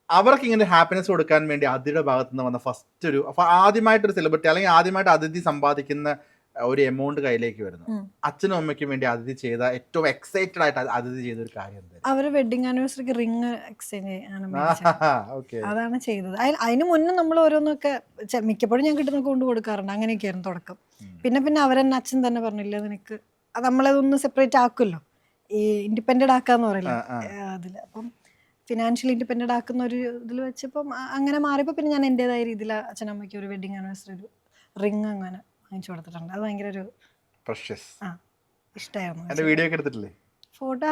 അവർക്ക് ഇങ്ങനെ ഹാപ്പിനെസ് കൊടുക്കാൻ വേണ്ടി അതിയുടെ ഭാഗത്ത് നിന്ന് വന്ന ഫസ്റ്റ് അപ്പൊ ആദ്യമായിട്ടൊരു സെലിബ്രിറ്റി അല്ലെങ്കിൽ ആദ്യമായിട്ട് അതിഥി സമ്പാദിക്കുന്ന ഒരു എമൗണ്ട് കയ്യിലേക്ക് വരുന്നു. അച്ഛനും അമ്മയ്ക്കും വേണ്ടി അതിഥി ചെയ്ത ഏറ്റവും എക്സൈറ്റഡ് ആയിട്ട് അതിഥി ചെയ്ത ഒരു കാര്യം എന്തായിരുന്നു? അവര് വെഡിങ് ആനിവേഴ്സറിക്ക് റിങ് എക്സ്ചേഞ്ച് ആണ് ഓക്കെ. അതാണ് ചെയ്തത്. അതിന് മുന്നേ നമ്മൾ ഓരോന്നൊക്കെ മിക്കപ്പോഴും ഞാൻ കിട്ടുന്ന കൊണ്ട് കൊടുക്കാറുണ്ട്. അങ്ങനെയൊക്കെയായിരുന്നു തുടക്കം. പിന്നെ അവരെന്നെ അച്ഛൻ തന്നെ പറഞ്ഞില്ല നിനക്ക് അത് നമ്മളതൊന്ന് സെപ്പറേറ്റ് ആക്കുമല്ലോ, ഈ ഇൻഡിപെൻഡൻ്റ് ആക്കാന്ന് പറയില്ല അതിൽ. അപ്പം ഫിനാൻഷ്യലി ഇൻഡിപെൻഡൻ്റ് ആക്കുന്ന ഒരു ഇതിൽ വെച്ചപ്പം അങ്ങനെ മാറിയപ്പോൾ പിന്നെ ഞാൻ എൻ്റെതായ രീതിയിൽ അച്ഛനമ്മയ്ക്ക് ഒരു വെഡിങ് ആനിവേഴ്സറി ഒരു റിങ് അങ്ങനെ വാങ്ങിച്ചു കൊടുത്തിട്ടുണ്ട്. അത് ഭയങ്കര ഒരു ഇഷ്ടമായിരുന്നു. വീഡിയോ ഒക്കെ എടുത്തിട്ടില്ലേ? ഫോട്ടോ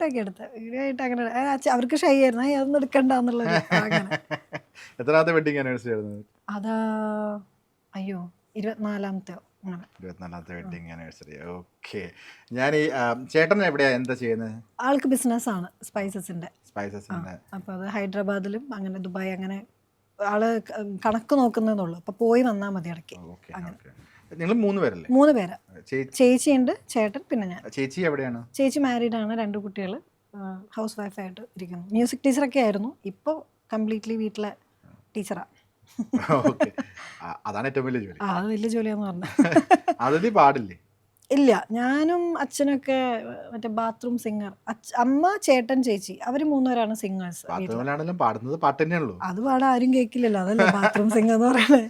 ഒക്കെ എടുത്ത് വീഡിയോ ആയിട്ട് അങ്ങനെ അവർക്ക് ഷൈ ആയിരുന്നു, അതൊന്നും എടുക്കണ്ടെന്നുള്ളൊരു എത്രാമത്തെ വെഡിങ് ആനിവേഴ്സറി ആയിരുന്നു? അതാ 24ാമത്തെ അങ്ങനെ. 24ാമത്തെ വെഡിങ് ആനിവേഴ്സറി. ഓക്കെ. ഞാൻ ഈ ചേട്ടൻ എവിടെയാ എന്താ ചെയ്യുന്നത്? ആൾക്ക് ബിസിനസ് ആണ് സ്പൈസസിന്റെ. അപ്പൊ അത് ഹൈദരാബാദിലും അങ്ങനെ ദുബായ് അങ്ങനെ ആള് കണക്ക് നോക്കുന്നതെന്നുള്ളൂ. അപ്പൊ പോയി വന്നാൽ മതി ഇടയ്ക്ക്. നിങ്ങൾ 3 പേരല്ലേ? 3 പേരാ. ചേച്ചിയുണ്ട്, ചേട്ടൻ, പിന്നെ ഞാൻ. ചേച്ചി എവിടെയാണ്? ചേച്ചി മാരീഡ് ആണ്, 2 കുട്ടികൾ, ഹൗസ് വൈഫായിട്ട് ഇരിക്കുന്നു. മ്യൂസിക് ടീച്ചറൊക്കെ ആയിരുന്നു, ഇപ്പോൾ കംപ്ലീറ്റ്ലി വീട്ടിലെ ടീച്ചറാ. അതാണ് ഏറ്റവും വലിയ ജോലി. അത് വലിയ ജോലിയാന്ന് പറഞ്ഞു. അതിഥി പാടില്ലേ? ഇല്ല, ഞാനും അച്ഛനൊക്കെ മറ്റേ ബാത്റൂം സിംഗർ. അമ്മ, ചേട്ടൻ, ചേച്ചി അവര് 3 പേരാണ് സിംഗേഴ്സ്. പാടുന്നത് പാട്ട് തന്നെയാണല്ലോ. അത് പാടാൻ ആരും കേൾക്കില്ലല്ലോ, അതല്ലേ ബാത്റൂം സിംഗർ എന്ന് പറയുന്നത്.